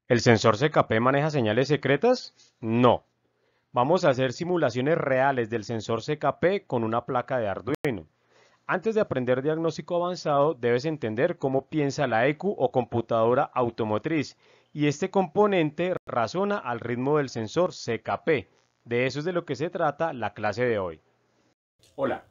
¿El sensor CKP maneja señales secretas? No. Vamos a hacer simulaciones reales del sensor CKP con una placa de Arduino. Antes de aprender diagnóstico avanzado, debes entender cómo piensa la EQ o computadora automotriz, y este componente razona al ritmo del sensor CKP. De eso es de lo que se trata la clase de hoy. Hola,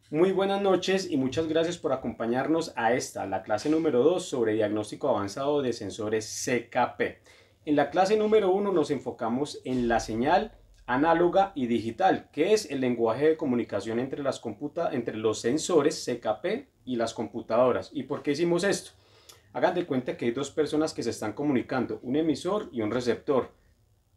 muy buenas noches y muchas gracias por acompañarnos a la clase número 2 sobre diagnóstico avanzado de sensores CKP. En la clase número 1 nos enfocamos en la señal análoga y digital, que es el lenguaje de comunicación entre los sensores CKP y las computadoras. ¿Y por qué hicimos esto? Hagan de cuenta que hay dos personas que se están comunicando, un emisor y un receptor.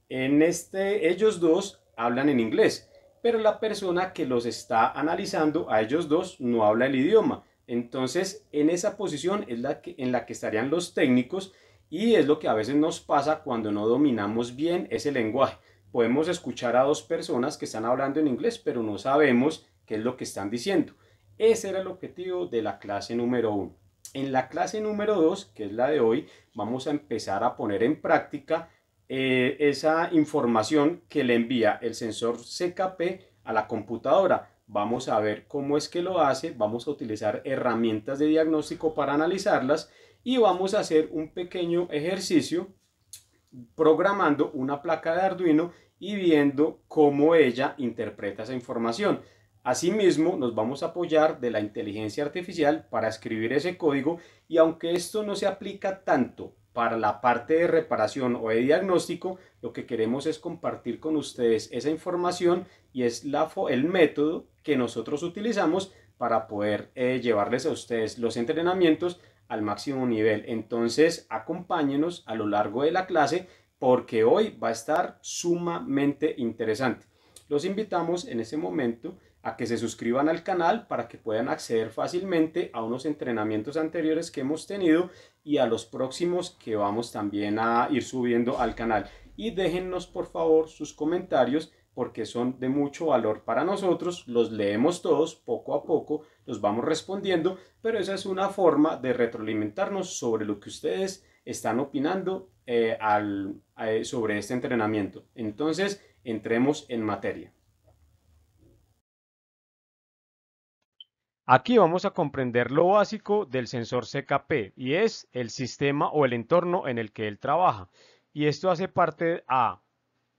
Ellos dos hablan en inglés, pero la persona que los está analizando a ellos dos no habla el idioma. Entonces, en esa posición es en la que estarían los técnicos, y es lo que a veces nos pasa cuando no dominamos bien ese lenguaje. Podemos escuchar a dos personas que están hablando en inglés, pero no sabemos qué es lo que están diciendo. Ese era el objetivo de la clase número 1. En la clase número 2, que es la de hoy, vamos a empezar a poner en práctica esa información que le envía el sensor CKP a la computadora. Vamos a ver cómo es que lo hace, vamos a utilizar herramientas de diagnóstico para analizarlas, y vamos a hacer un pequeño ejercicio programando una placa de Arduino y viendo cómo ella interpreta esa información. Asimismo, nos vamos a apoyar de la inteligencia artificial para escribir ese código, y aunque esto no se aplica tanto para la parte de reparación o de diagnóstico, lo que queremos es compartir con ustedes esa información, y es el método que nosotros utilizamos para poder llevarles a ustedes los entrenamientos al máximo nivel. Entonces, acompáñenos a lo largo de la clase porque hoy va a estar sumamente interesante. Los invitamos en ese momento a que se suscriban al canal para que puedan acceder fácilmente a unos entrenamientos anteriores que hemos tenido y a los próximos que vamos también a ir subiendo al canal. Y déjennos por favor sus comentarios, porque son de mucho valor para nosotros. Los leemos todos poco a poco, los vamos respondiendo, pero esa es una forma de retroalimentarnos sobre lo que ustedes están opinando sobre este entrenamiento. Entonces, entremos en materia. Aquí vamos a comprender lo básico del sensor CKP, y es el sistema o el entorno en el que él trabaja. Y esto hace parte a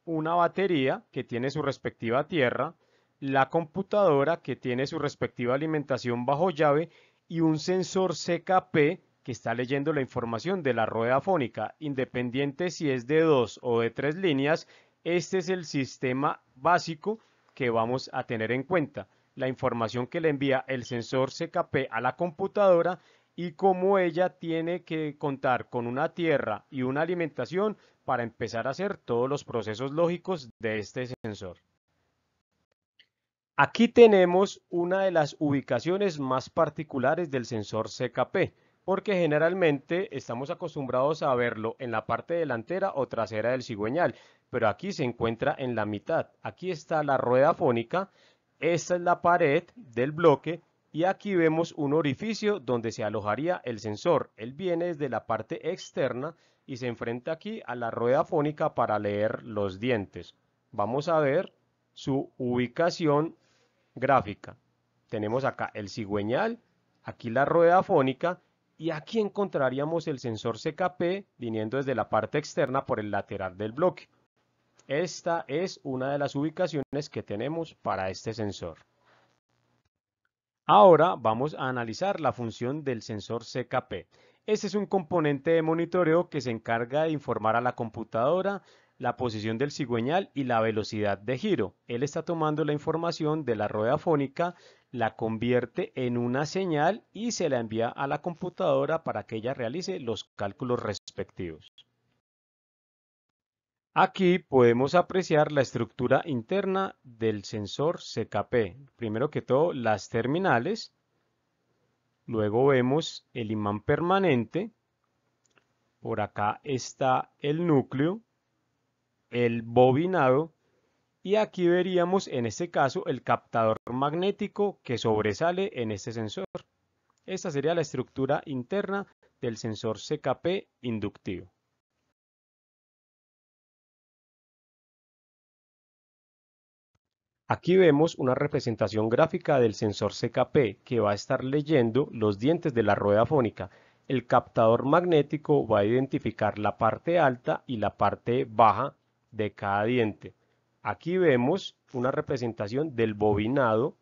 una batería que tiene su respectiva tierra, la computadora que tiene su respectiva alimentación bajo llave, y un sensor CKP que está leyendo la información de la rueda fónica. Independiente si es de 2 o de 3 líneas, este es el sistema básico que vamos a tener en cuenta: la información que le envía el sensor CKP a la computadora, y cómo ella tiene que contar con una tierra y una alimentación para empezar a hacer todos los procesos lógicos de este sensor. Aquí tenemos una de las ubicaciones más particulares del sensor CKP, porque generalmente estamos acostumbrados a verlo en la parte delantera o trasera del cigüeñal, pero aquí se encuentra en la mitad. Aquí está la rueda fónica, esta es la pared del bloque, y aquí vemos un orificio donde se alojaría el sensor. Él viene desde la parte externa y se enfrenta aquí a la rueda fónica para leer los dientes. Vamos a ver su ubicación gráfica. Tenemos acá el cigüeñal, aquí la rueda fónica, y aquí encontraríamos el sensor CKP viniendo desde la parte externa por el lateral del bloque. Esta es una de las ubicaciones que tenemos para este sensor. Ahora vamos a analizar la función del sensor CKP. Este es un componente de monitoreo que se encarga de informar a la computadora la posición del cigüeñal y la velocidad de giro. Él está tomando la información de la rueda fónica, la convierte en una señal y se la envía a la computadora para que ella realice los cálculos respectivos. Aquí podemos apreciar la estructura interna del sensor CKP. Primero que todo, las terminales. Luego vemos el imán permanente. Por acá está el núcleo, el bobinado, y aquí veríamos en este caso el captador magnético que sobresale en este sensor. Esta sería la estructura interna del sensor CKP inductivo. Aquí vemos una representación gráfica del sensor CKP que va a estar leyendo los dientes de la rueda fónica. El captador magnético va a identificar la parte alta y la parte baja de cada diente. Aquí vemos una representación del bobinado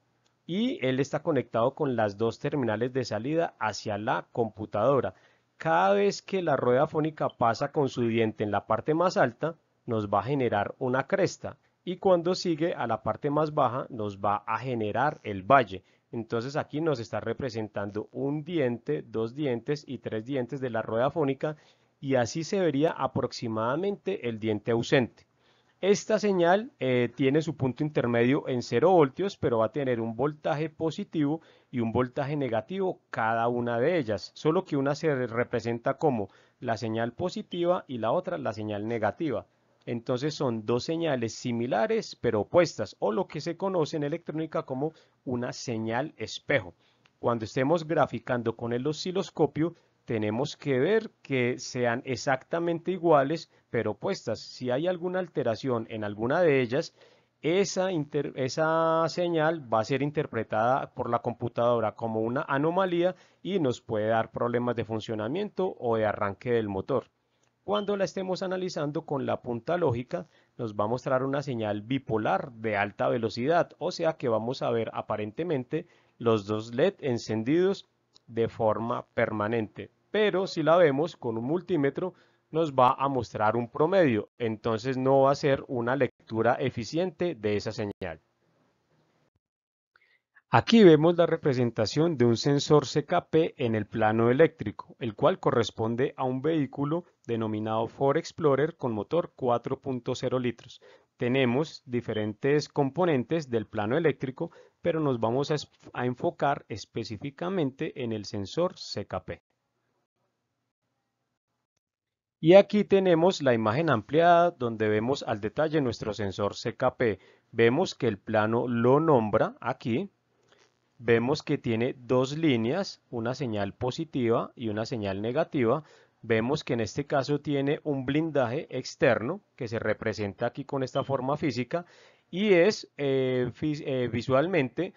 y él está conectado con las dos terminales de salida hacia la computadora. Cada vez que la rueda fónica pasa con su diente en la parte más alta, nos va a generar una cresta, y cuando sigue a la parte más baja nos va a generar el valle. Entonces aquí nos está representando un diente, dos dientes y tres dientes de la rueda fónica, y así se vería aproximadamente el diente ausente. Esta señal tiene su punto intermedio en 0 voltios, pero va a tener un voltaje positivo y un voltaje negativo cada una de ellas, solo que una se representa como la señal positiva y la otra la señal negativa. Entonces son dos señales similares pero opuestas, o lo que se conoce en electrónica como una señal espejo. Cuando estemos graficando con el osciloscopio, tenemos que ver que sean exactamente iguales pero opuestas. Si hay alguna alteración en alguna de ellas, esa señal va a ser interpretada por la computadora como una anomalía y nos puede dar problemas de funcionamiento o de arranque del motor. Cuando la estemos analizando con la punta lógica, nos va a mostrar una señal bipolar de alta velocidad, o sea que vamos a ver aparentemente los dos LED encendidos de forma permanente. Pero si la vemos con un multímetro, nos va a mostrar un promedio, entonces no va a ser una lectura eficiente de esa señal. Aquí vemos la representación de un sensor CKP en el plano eléctrico, el cual corresponde a un vehículo denominado Ford Explorer con motor 4.0 litros. Tenemos diferentes componentes del plano eléctrico, pero nos vamos a enfocar específicamente en el sensor CKP. Y aquí tenemos la imagen ampliada donde vemos al detalle nuestro sensor CKP. Vemos que el plano lo nombra aquí. Vemos que tiene dos líneas, una señal positiva y una señal negativa. Vemos que en este caso tiene un blindaje externo que se representa aquí con esta forma física, y es visualmente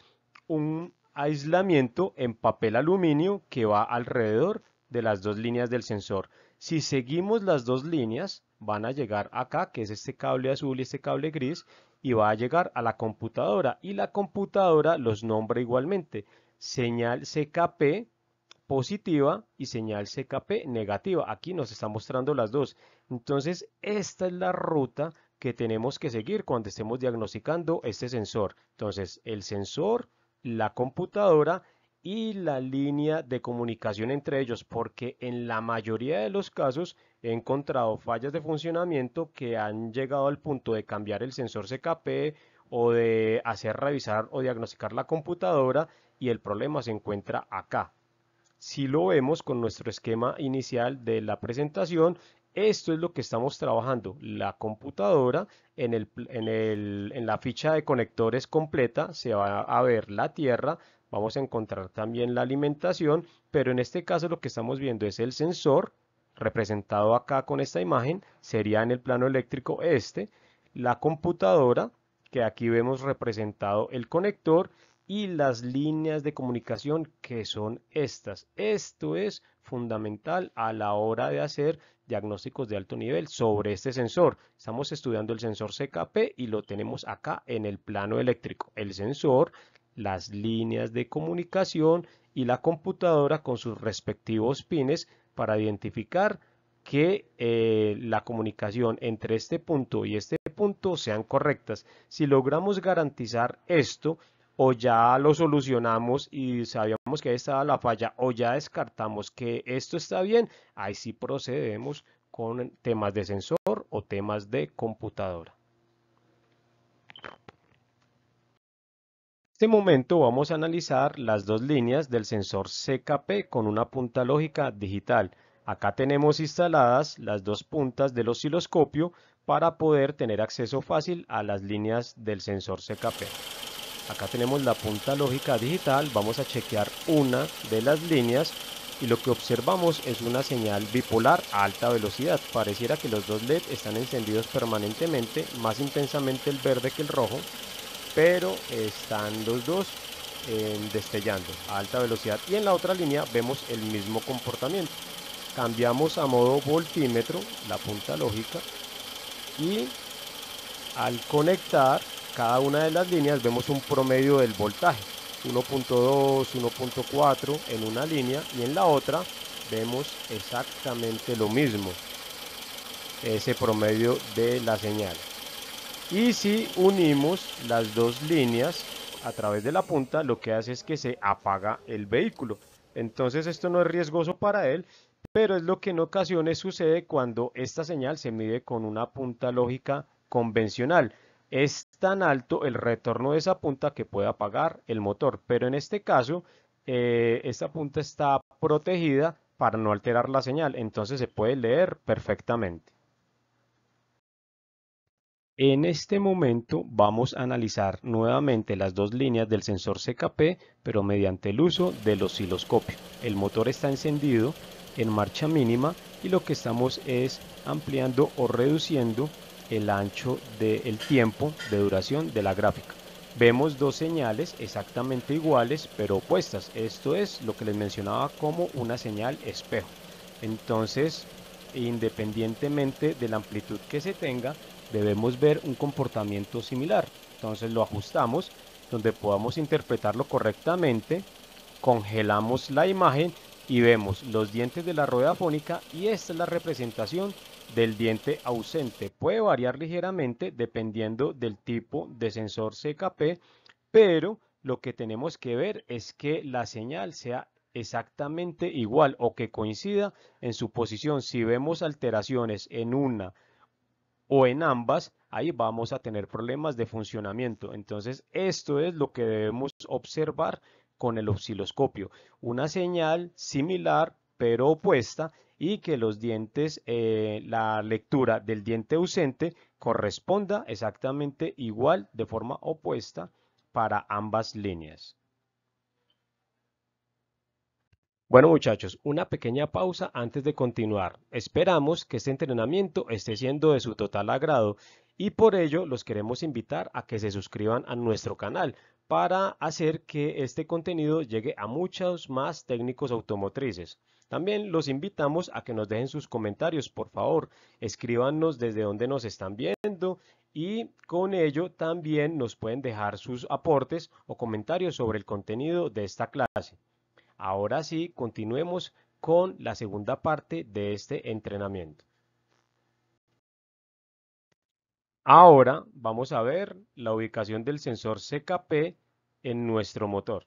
un aislamiento en papel aluminio que va alrededor de las dos líneas del sensor. Si seguimos las dos líneas, van a llegar acá, que es este cable azul y este cable gris, y va a llegar a la computadora, y la computadora los nombra igualmente: señal CKP positiva y señal CKP negativa. Aquí nos está mostrando las dos. Entonces esta es la ruta que tenemos que seguir cuando estemos diagnosticando este sensor. Entonces el sensor, la computadora y la línea de comunicación entre ellos, porque en la mayoría de los casos he encontrado fallas de funcionamiento que han llegado al punto de cambiar el sensor CKP o de hacer revisar o diagnosticar la computadora, y el problema se encuentra acá. Si lo vemos con nuestro esquema inicial de la presentación, esto es lo que estamos trabajando. La computadora, en la ficha de conectores completa se va a ver la tierra, vamos a encontrar también la alimentación, pero en este caso lo que estamos viendo es el sensor, representado acá con esta imagen, sería en el plano eléctrico la computadora, que aquí vemos representado el conector, y las líneas de comunicación, que son estas. Esto es fundamental a la hora de hacer diagnósticos de alto nivel sobre este sensor. Estamos estudiando el sensor CKP y lo tenemos acá en el plano eléctrico. El sensor, las líneas de comunicación y la computadora con sus respectivos pines para identificar que la comunicación entre este punto y este punto sean correctas. Si logramos garantizar esto, o ya lo solucionamos y sabíamos que ahí estaba la falla, o ya descartamos que esto está bien, ahí sí procedemos con temas de sensor o temas de computadora. En este momento vamos a analizar las dos líneas del sensor CKP con una punta lógica digital. Acá tenemos instaladas las dos puntas del osciloscopio para poder tener acceso fácil a las líneas del sensor CKP. Acá tenemos la punta lógica digital, vamos a chequear una de las líneas y lo que observamos es una señal bipolar a alta velocidad. Pareciera que los dos LED están encendidos permanentemente, más intensamente el verde que el rojo. pero están los dos destellando a alta velocidad, y en la otra línea vemos el mismo comportamiento. Cambiamos a modo voltímetro la punta lógica y al conectar cada una de las líneas vemos un promedio del voltaje, 1.2, 1.4 en una línea, y en la otra vemos exactamente lo mismo, ese promedio de la señal. Y si unimos las dos líneas a través de la punta, lo que hace es que se apaga el vehículo. Entonces esto no es riesgoso para él, pero es lo que en ocasiones sucede cuando esta señal se mide con una punta lógica convencional. Es tan alto el retorno de esa punta que puede apagar el motor, pero en este caso esta punta está protegida para no alterar la señal, entonces se puede leer perfectamente. En este momento vamos a analizar nuevamente las dos líneas del sensor CKP, pero mediante el uso del osciloscopio. El motor está encendido en marcha mínima y lo que estamos es ampliando o reduciendo el ancho del tiempo de duración de la gráfica. Vemos dos señales exactamente iguales pero opuestas. Esto es lo que les mencionaba como una señal espejo. Entonces, independientemente de la amplitud que se tenga, debemos ver un comportamiento similar. Entonces lo ajustamos donde podamos interpretarlo correctamente, congelamos la imagen y vemos los dientes de la rueda fónica, y esta es la representación del diente ausente. Puede variar ligeramente dependiendo del tipo de sensor CKP, pero lo que tenemos que ver es que la señal sea exactamente igual o que coincida en su posición. Si vemos alteraciones en una o en ambas, ahí vamos a tener problemas de funcionamiento. Entonces, esto es lo que debemos observar con el osciloscopio. Una señal similar pero opuesta, y que los dientes, la lectura del diente ausente corresponda exactamente igual de forma opuesta para ambas líneas. Bueno muchachos, una pequeña pausa antes de continuar. Esperamos que este entrenamiento esté siendo de su total agrado, y por ello los queremos invitar a que se suscriban a nuestro canal para hacer que este contenido llegue a muchos más técnicos automotrices. También los invitamos a que nos dejen sus comentarios, por favor, escríbanos desde donde nos están viendo, y con ello también nos pueden dejar sus aportes o comentarios sobre el contenido de esta clase. Ahora sí, continuemos con la segunda parte de este entrenamiento. Ahora vamos a ver la ubicación del sensor CKP en nuestro motor.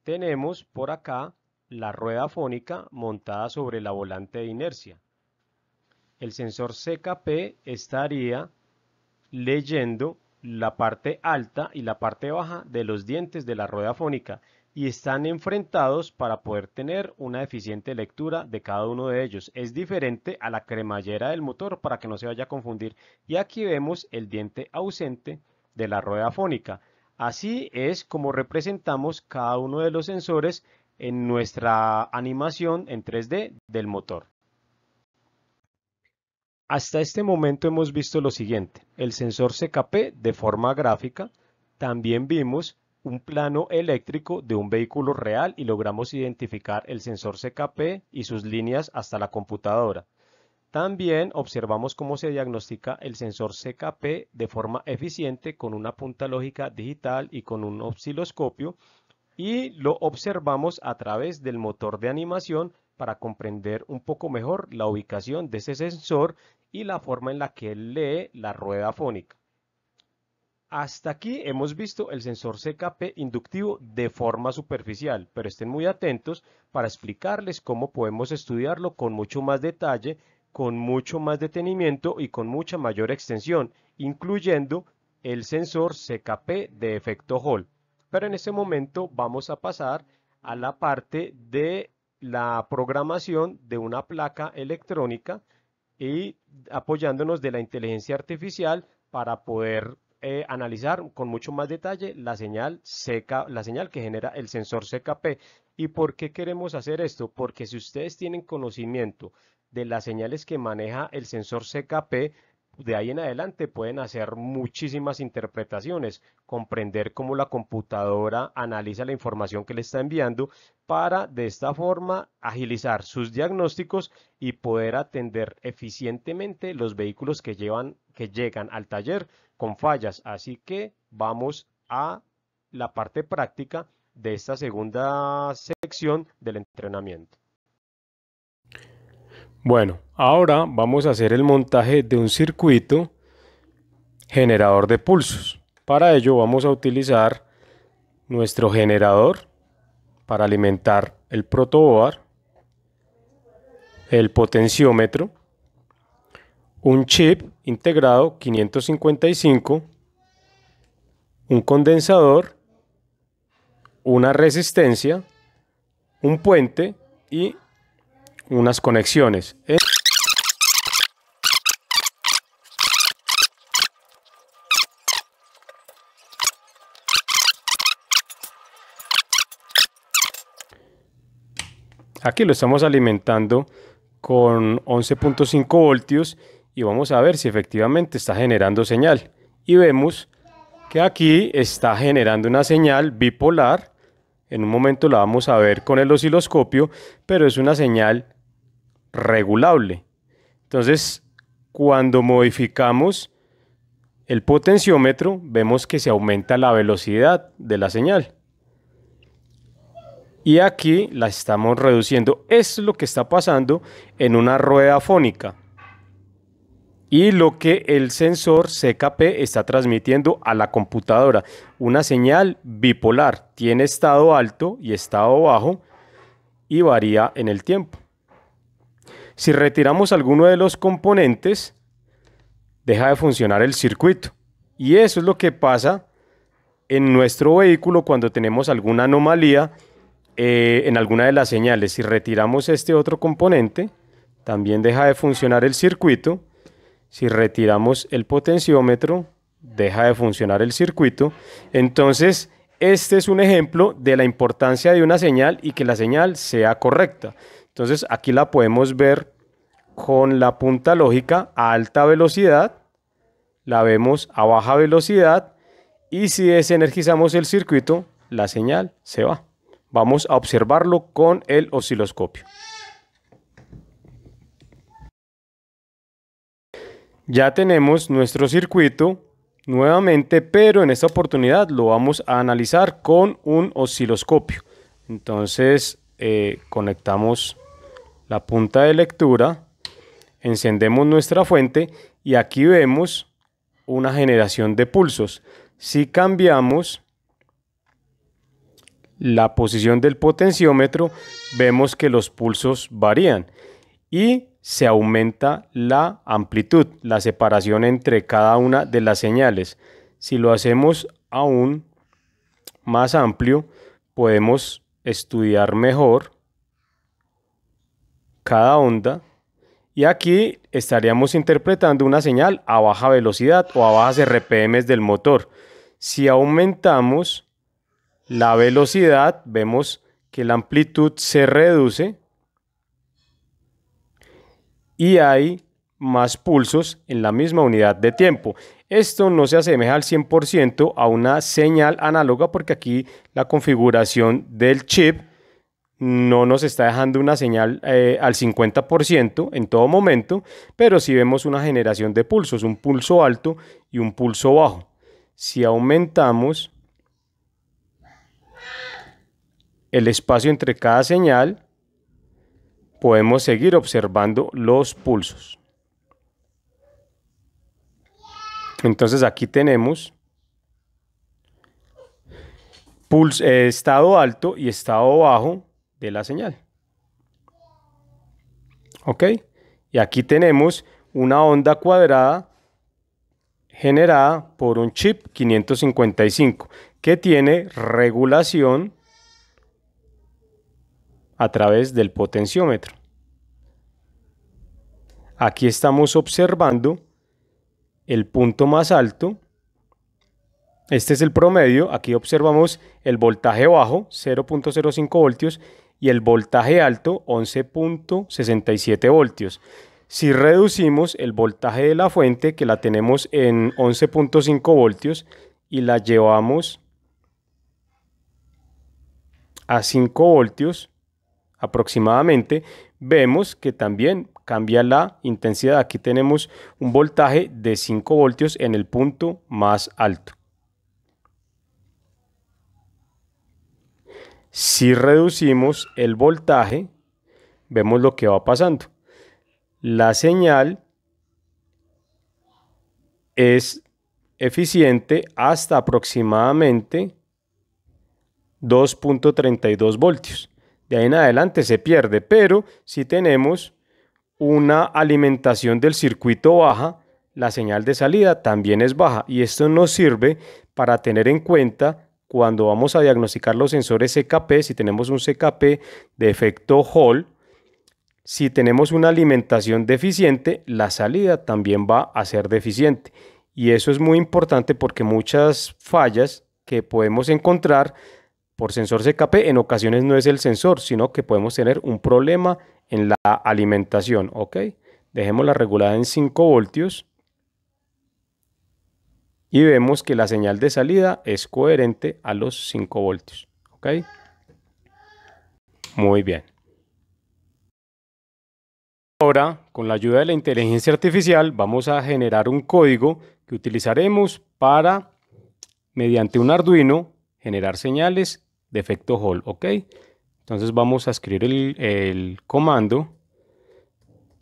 Tenemos por acá la rueda fónica montada sobre la volante de inercia. El sensor CKP estaría leyendo la parte alta y la parte baja de los dientes de la rueda fónica, y están enfrentados para poder tener una eficiente lectura de cada uno de ellos. Es diferente a la cremallera del motor, para que no se vaya a confundir. Y aquí vemos el diente ausente de la rueda fónica. Así es como representamos cada uno de los sensores en nuestra animación en 3D del motor. Hasta este momento hemos visto lo siguiente: el sensor CKP de forma gráfica, también vimos un plano eléctrico de un vehículo real y logramos identificar el sensor CKP y sus líneas hasta la computadora. También observamos cómo se diagnostica el sensor CKP de forma eficiente con una punta lógica digital y con un osciloscopio, y lo observamos a través del motor de animación para comprender un poco mejor la ubicación de ese sensor y la forma en la que él lee la rueda fónica. Hasta aquí hemos visto el sensor CKP inductivo de forma superficial, pero estén muy atentos para explicarles cómo podemos estudiarlo con mucho más detalle, con mucho más detenimiento y con mucha mayor extensión, incluyendo el sensor CKP de efecto Hall. Pero en este momento vamos a pasar a la parte de la programación de una placa electrónica y apoyándonos de la inteligencia artificial para poder analizar con mucho más detalle la señal que genera el sensor CKP. ¿Y por qué queremos hacer esto? Porque si ustedes tienen conocimiento de las señales que maneja el sensor CKP, de ahí en adelante pueden hacer muchísimas interpretaciones, comprender cómo la computadora analiza la información que le está enviando para de esta forma agilizar sus diagnósticos y poder atender eficientemente los vehículos que llegan al taller con fallas. Así que vamos a la parte práctica de esta segunda sección del entrenamiento. Bueno, ahora vamos a hacer el montaje de un circuito generador de pulsos. Para ello vamos a utilizar nuestro generador para alimentar el protoboard, el potenciómetro, un chip integrado 555, un condensador, una resistencia, un puente y unas conexiones. Aquí lo estamos alimentando con 11.5 voltios y vamos a ver si efectivamente está generando señal. Y vemos que aquí está generando una señal bipolar. En un momento la vamos a ver con el osciloscopio, pero es una señal regulable. Entonces, cuando modificamos el potenciómetro, vemos que se aumenta la velocidad de la señal. Y aquí la estamos reduciendo. Esto es lo que está pasando en una rueda fónica. Y lo que el sensor CKP está transmitiendo a la computadora. Una señal bipolar. Tiene estado alto y estado bajo y varía en el tiempo. Si retiramos alguno de los componentes, deja de funcionar el circuito. Y eso es lo que pasa en nuestro vehículo cuando tenemos alguna anomalía en alguna de las señales. Si retiramos este otro componente, también deja de funcionar el circuito. Si retiramos el potenciómetro, deja de funcionar el circuito. Entonces, este es un ejemplo de la importancia de una señal y que la señal sea correcta. Entonces, aquí la podemos ver con la punta lógica a alta velocidad, la vemos a baja velocidad y si desenergizamos el circuito, la señal se va. Vamos a observarlo con el osciloscopio. Ya tenemos nuestro circuito nuevamente, pero en esta oportunidad lo vamos a analizar con un osciloscopio. Entonces conectamos la punta de lectura, encendemos nuestra fuente y aquí vemos una generación de pulsos. Si cambiamos la posición del potenciómetro, vemos que los pulsos varían y se aumenta la amplitud, la separación entre cada una de las señales. Si lo hacemos aún más amplio, podemos estudiar mejor cada onda y aquí estaríamos interpretando una señal a baja velocidad o a bajas RPM del motor. Si aumentamos la velocidad, vemos que la amplitud se reduce y hay más pulsos en la misma unidad de tiempo. Esto no se asemeja al 100% a una señal análoga porque aquí la configuración del chip no nos está dejando una señal al 50% en todo momento, pero sí vemos una generación de pulsos, un pulso alto y un pulso bajo. Si aumentamos el espacio entre cada señal, podemos seguir observando los pulsos. Entonces aquí tenemos estado alto y estado bajo de la señal. ¿Ok? Y aquí tenemos una onda cuadrada generada por un chip 555 que tiene regulación a través del potenciómetro. Aquí estamos observando el punto más alto. Este es el promedio. Aquí observamos el voltaje bajo, 0.05 voltios, y el voltaje alto, 11.67 voltios. Si reducimos el voltaje de la fuente, que la tenemos en 11.5 voltios, y la llevamos a 5 voltios aproximadamente, vemos que también cambia la intensidad. Aquí tenemos un voltaje de 5 voltios en el punto más alto. Si reducimos el voltaje, vemos lo que va pasando. La señal es eficiente hasta aproximadamente 2.32 voltios. De ahí en adelante se pierde, pero si tenemos una alimentación del circuito baja, la señal de salida también es baja, y esto nos sirve para tener en cuenta cuando vamos a diagnosticar los sensores CKP. Si tenemos un CKP de efecto Hall, si tenemos una alimentación deficiente, la salida también va a ser deficiente, y eso es muy importante porque muchas fallas que podemos encontrar por sensor CKP en ocasiones no es el sensor, sino que podemos tener un problema en la alimentación. ¿Ok? Dejémosla regulada en 5 voltios y vemos que la señal de salida es coherente a los 5 voltios. ¿Ok? Muy bien. Ahora, con la ayuda de la inteligencia artificial, vamos a generar un código que utilizaremos para, mediante un Arduino, generar señales de efecto Hall. ¿Ok? Entonces vamos a escribir el comando: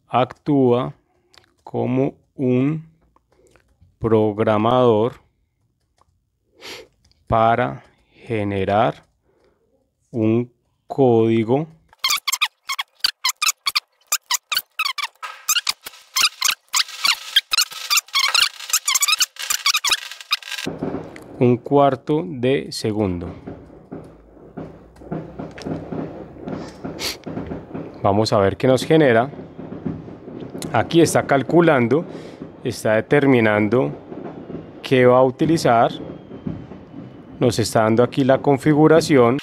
actúa como un programador para generar un código un cuarto de segundo. Vamos a ver qué nos genera. Aquí está calculando, está determinando qué va a utilizar. Nos está dando aquí la configuración.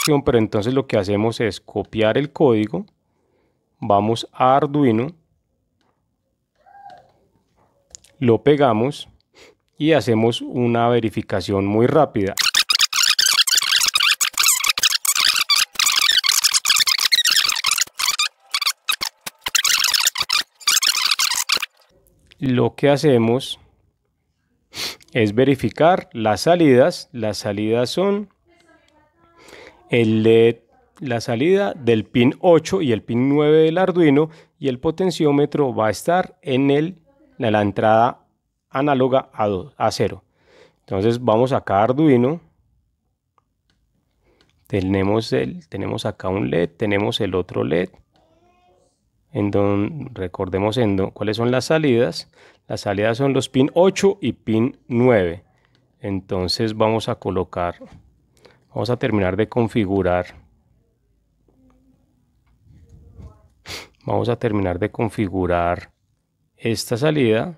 Pero entonces lo que hacemos es copiar el código. Vamos a Arduino, lo pegamos y hacemos una verificación muy rápida. Lo que hacemos es verificar las salidas. Las salidas son el LED, la salida del pin 8 y el pin 9 del Arduino, y el potenciómetro va a estar en la entrada análoga a 0. Entonces vamos acá a Arduino, tenemos acá un LED, tenemos el otro LED, recordemos cuáles son las salidas. Las salidas son los pin 8 y pin 9. Entonces vamos a terminar de configurar. Vamos a terminar de configurar esta salida.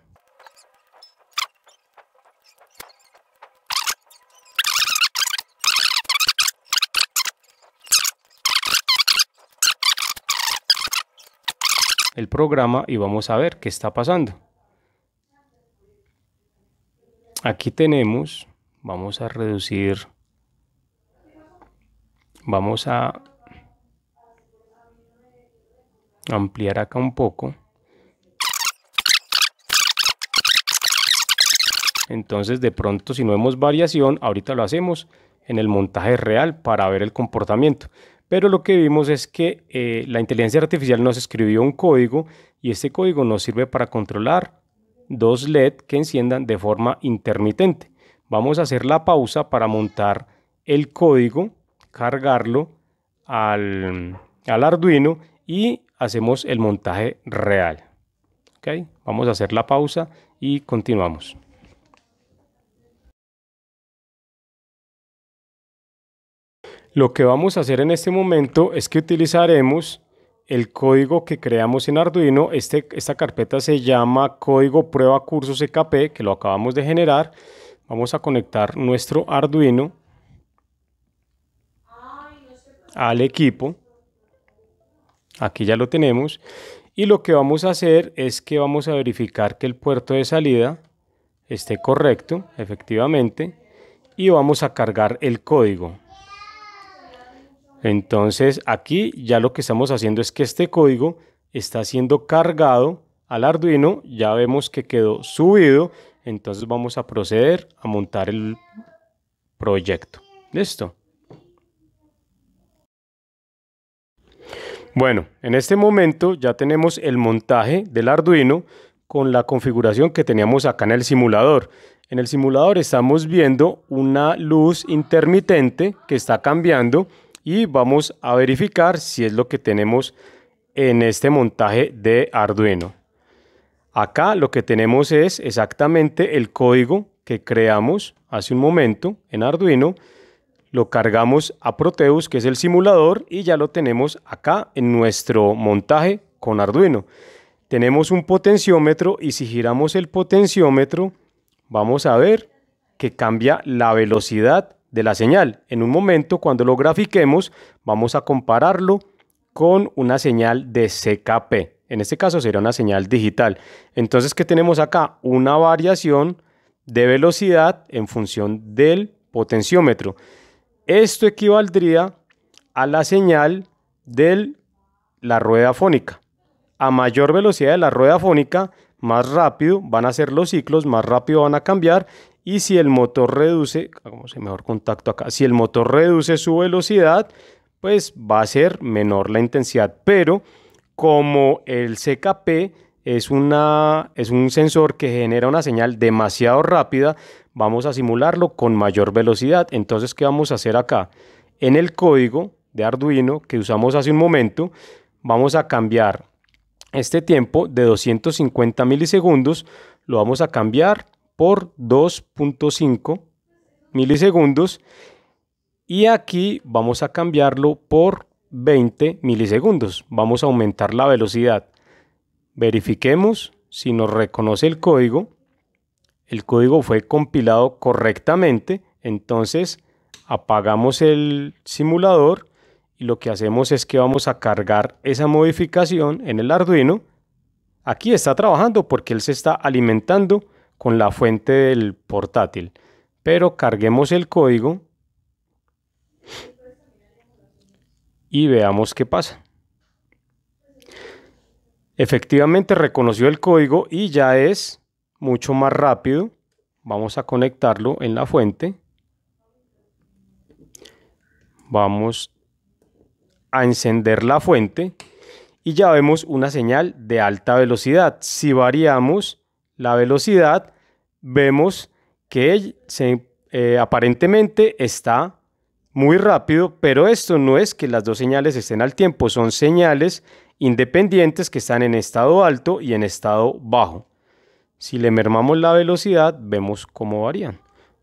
El programa y vamos a ver qué está pasando. Aquí tenemos, vamos a reducir, vamos a ampliar acá un poco. Entonces de pronto, si no vemos variación, ahorita lo hacemos en el montaje real para ver el comportamiento. Pero lo que vimos es que la inteligencia artificial nos escribió un código, y este código nos sirve para controlar dos LED que enciendan de forma intermitente. Vamos a hacer la pausa para montar el código, cargarlo al Arduino y hacemos el montaje real. ¿Ok? Vamos a hacer la pausa y continuamos. Lo que vamos a hacer en este momento es que utilizaremos el código que creamos en Arduino. Esta carpeta se llama código prueba curso CKP, que lo acabamos de generar. Vamos a conectar nuestro Arduino al equipo. Aquí ya lo tenemos. Y lo que vamos a hacer es que vamos a verificar que el puerto de salida esté correcto, efectivamente, y vamos a cargar el código. Entonces aquí ya lo que estamos haciendo es que este código está siendo cargado al Arduino, ya vemos que quedó subido, entonces vamos a proceder a montar el proyecto. ¿Listo? Bueno, en este momento ya tenemos el montaje del Arduino con la configuración que teníamos acá en el simulador. En el simulador estamos viendo una luz intermitente que está cambiando y vamos a verificar si es lo que tenemos en este montaje de Arduino. Acá lo que tenemos es exactamente el código que creamos hace un momento en Arduino. Lo cargamos a Proteus, que es el simulador, y ya lo tenemos acá en nuestro montaje con Arduino. Tenemos un potenciómetro y si giramos el potenciómetro vamos a ver que cambia la velocidad de la señal. En un momento, cuando lo grafiquemos, vamos a compararlo con una señal de CKP. En este caso sería una señal digital. Entonces, ¿qué tenemos acá? Una variación de velocidad en función del potenciómetro. Esto equivaldría a la señal de la rueda fónica. A mayor velocidad de la rueda fónica, más rápido van a ser los ciclos, más rápido van a cambiar. Y si el motor reduce, hagamos el mejor contacto acá, si el motor reduce su velocidad, pues va a ser menor la intensidad. Pero como el CKP es un sensor que genera una señal demasiado rápida, vamos a simularlo con mayor velocidad. Entonces, ¿qué vamos a hacer acá? En el código de Arduino que usamos hace un momento, vamos a cambiar este tiempo de 250 milisegundos, lo vamos a cambiar por 2.5 milisegundos y aquí vamos a cambiarlo por 20 milisegundos. Vamos a aumentar la velocidad. Verifiquemos si nos reconoce el código. El código fue compilado correctamente, entonces apagamos el simulador y lo que hacemos es que vamos a cargar esa modificación en el Arduino. Aquí está trabajando porque él se está alimentando con la fuente del portátil, pero carguemos el código y veamos qué pasa. Efectivamente reconoció el código y ya es mucho más rápido. Vamos a conectarlo en la fuente. Vamos a encender la fuente y ya vemos una señal de alta velocidad. Si variamos la velocidad, vemos que aparentemente está muy rápido, pero esto no es que las dos señales estén al tiempo, son señales independientes que están en estado alto y en estado bajo. Si le mermamos la velocidad, vemos cómo varían.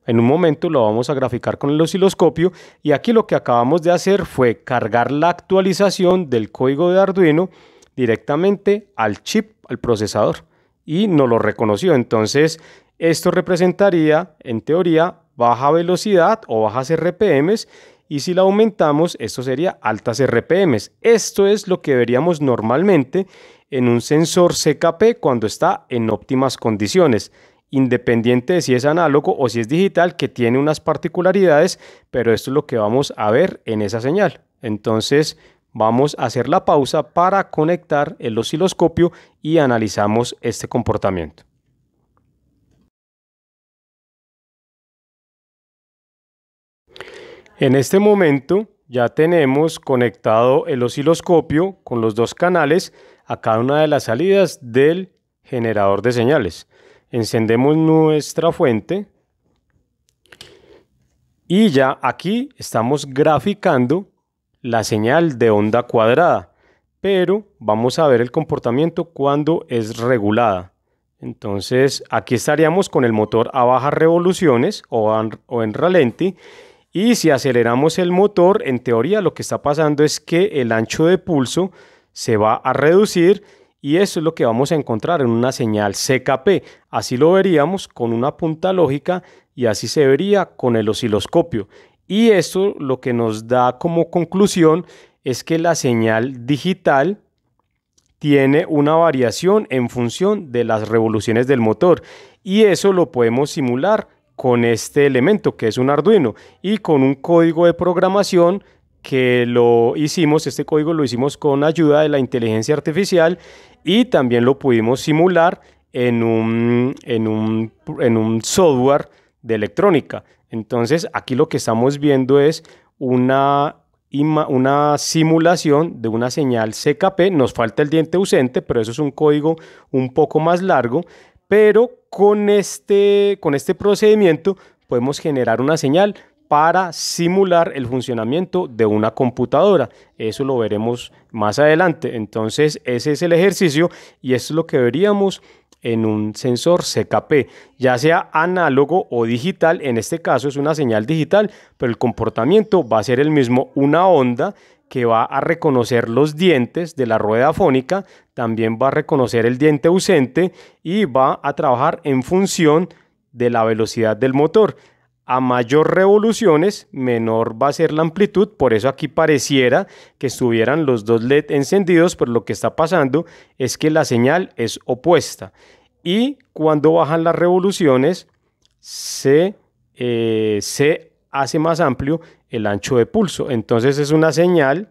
En un momento lo vamos a graficar con el osciloscopio y aquí lo que acabamos de hacer fue cargar la actualización del código de Arduino directamente al chip, al procesador, y nos lo reconoció. Entonces esto representaría en teoría baja velocidad o bajas RPMs, y si la aumentamos esto sería altas RPMs. Esto es lo que veríamos normalmente en un sensor CKP cuando está en óptimas condiciones, independiente de si es análogo o si es digital, que tiene unas particularidades, pero esto es lo que vamos a ver en esa señal. Entonces vamos a hacer la pausa para conectar el osciloscopio y analizamos este comportamiento. En este momento ya tenemos conectado el osciloscopio con los dos canales a cada una de las salidas del generador de señales. Encendemos nuestra fuente y ya aquí estamos graficando la señal de onda cuadrada, pero vamos a ver el comportamiento cuando es regulada. Entonces aquí estaríamos con el motor a bajas revoluciones o en ralenti. Y si aceleramos el motor, en teoría lo que está pasando es que el ancho de pulso se va a reducir y eso es lo que vamos a encontrar en una señal CKP. Así lo veríamos con una punta lógica y así se vería con el osciloscopio. Y esto lo que nos da como conclusión es que la señal digital tiene una variación en función de las revoluciones del motor, y eso lo podemos simular con este elemento que es un Arduino y con un código de programación que este código lo hicimos con ayuda de la inteligencia artificial, y también lo pudimos simular en un software de electrónica. Entonces aquí lo que estamos viendo es una simulación de una señal CKP. Nos falta el diente ausente, pero eso es un código un poco más largo. Pero con este procedimiento podemos generar una señal para simular el funcionamiento de una computadora. Eso lo veremos más adelante. Entonces ese es el ejercicio, y esto es lo que veríamos en un sensor CKP, ya sea análogo o digital. En este caso es una señal digital, pero el comportamiento va a ser el mismo: una onda que va a reconocer los dientes de la rueda fónica, también va a reconocer el diente ausente y va a trabajar en función de la velocidad del motor. A mayor revoluciones, menor va a ser la amplitud. Por eso aquí pareciera que estuvieran los dos LED encendidos, pero lo que está pasando es que la señal es opuesta. Y cuando bajan las revoluciones, se hace más amplio el ancho de pulso. Entonces es una señal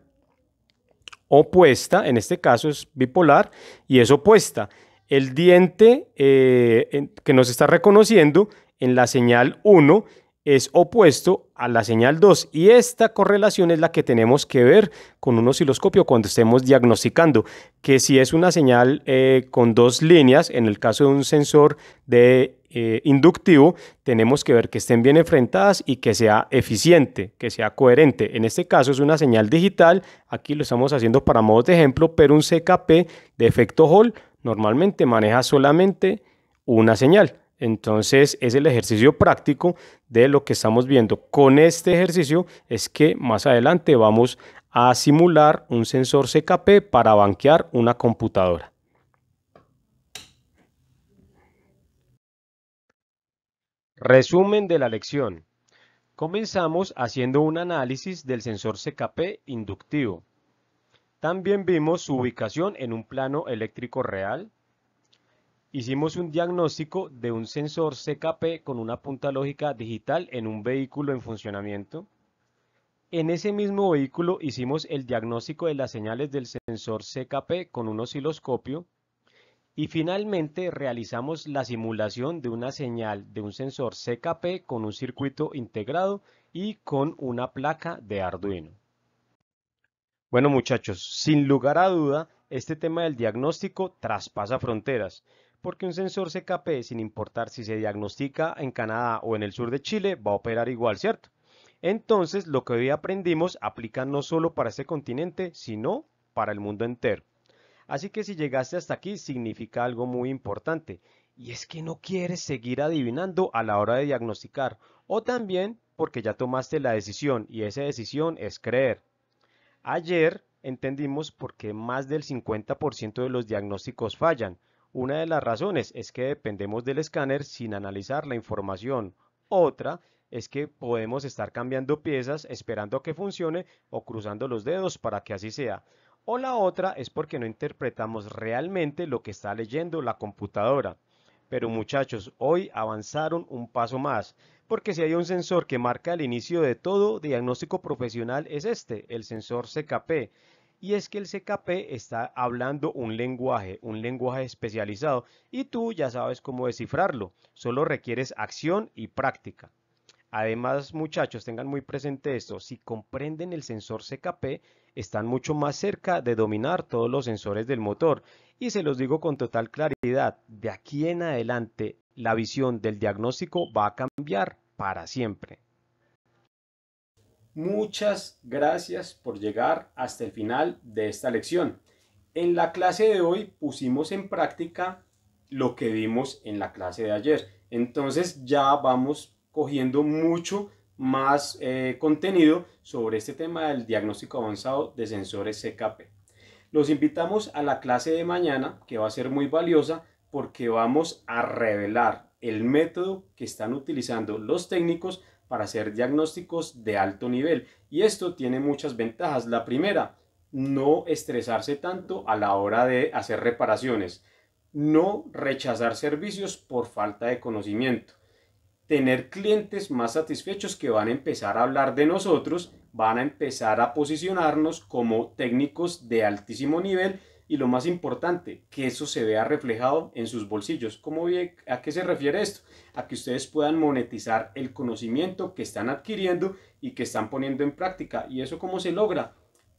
opuesta, en este caso es bipolar y es opuesta. El diente que nos está reconociendo en la señal 1 es opuesto a la señal 2, y esta correlación es la que tenemos que ver con un osciloscopio cuando estemos diagnosticando, que si es una señal con dos líneas, en el caso de un sensor de inductivo, tenemos que ver que estén bien enfrentadas y que sea eficiente, que sea coherente. En este caso es una señal digital, aquí lo estamos haciendo para modo de ejemplo, pero un CKP de efecto Hall normalmente maneja solamente una señal. Entonces es el ejercicio práctico de lo que estamos viendo. Con este ejercicio es que más adelante vamos a simular un sensor CKP para banquear una computadora. Resumen de la lección. Comenzamos haciendo un análisis del sensor CKP inductivo. También vimos su ubicación en un plano eléctrico real. Hicimos un diagnóstico de un sensor CKP con una punta lógica digital en un vehículo en funcionamiento. En ese mismo vehículo hicimos el diagnóstico de las señales del sensor CKP con un osciloscopio. Y finalmente realizamos la simulación de una señal de un sensor CKP con un circuito integrado y con una placa de Arduino. Bueno, muchachos, sin lugar a duda, este tema del diagnóstico traspasa fronteras, porque un sensor CKP, sin importar si se diagnostica en Canadá o en el sur de Chile, va a operar igual, ¿cierto? Entonces, lo que hoy aprendimos aplica no solo para este continente, sino para el mundo entero. Así que si llegaste hasta aquí, significa algo muy importante, y es que no quieres seguir adivinando a la hora de diagnosticar, o también porque ya tomaste la decisión, y esa decisión es creer. Ayer entendimos por qué más del 50% de los diagnósticos fallan. Una de las razones es que dependemos del escáner sin analizar la información. Otra es que podemos estar cambiando piezas esperando a que funcione o cruzando los dedos para que así sea. O la otra es porque no interpretamos realmente lo que está leyendo la computadora. Pero muchachos, hoy avanzaron un paso más, porque si hay un sensor que marca el inicio de todo diagnóstico profesional es este, el sensor CKP. Y es que el CKP está hablando un lenguaje especializado, y tú ya sabes cómo descifrarlo, solo requieres acción y práctica. Además, muchachos, tengan muy presente esto: si comprenden el sensor CKP, están mucho más cerca de dominar todos los sensores del motor. Y se los digo con total claridad, de aquí en adelante, la visión del diagnóstico va a cambiar para siempre. Muchas gracias por llegar hasta el final de esta lección. En la clase de hoy pusimos en práctica lo que vimos en la clase de ayer. Entonces ya vamos cogiendo mucho más contenido sobre este tema del diagnóstico avanzado de sensores CKP. Los invitamos a la clase de mañana, que va a ser muy valiosa porque vamos a revelar el método que están utilizando los técnicos para hacer diagnósticos de alto nivel. Y esto tiene muchas ventajas. La primera, no estresarse tanto a la hora de hacer reparaciones, no rechazar servicios por falta de conocimiento, tener clientes más satisfechos que van a empezar a hablar de nosotros, van a empezar a posicionarnos como técnicos de altísimo nivel y lo más importante, que eso se vea reflejado en sus bolsillos. ¿A qué se refiere esto? A que ustedes puedan monetizar el conocimiento que están adquiriendo y que están poniendo en práctica. ¿Y eso cómo se logra?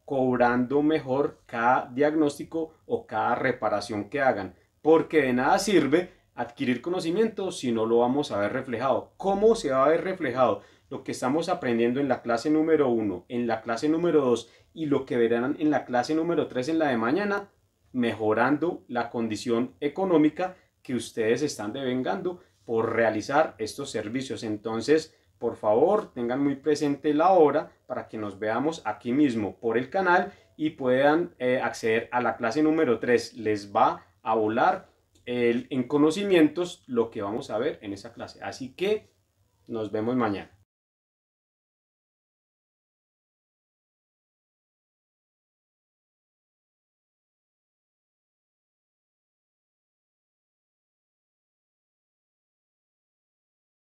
Cobrando mejor cada diagnóstico o cada reparación que hagan, porque de nada sirve adquirir conocimiento si no lo vamos a ver reflejado. ¿Cómo se va a ver reflejado? Lo que estamos aprendiendo en la clase número 1, en la clase número 2 y lo que verán en la clase número 3 en la de mañana, mejorando la condición económica que ustedes están devengando por realizar estos servicios. Entonces, por favor, tengan muy presente la hora para que nos veamos aquí mismo por el canal y puedan acceder a la clase número 3. Les va a volar en conocimientos lo que vamos a ver en esa clase. Así que nos vemos mañana.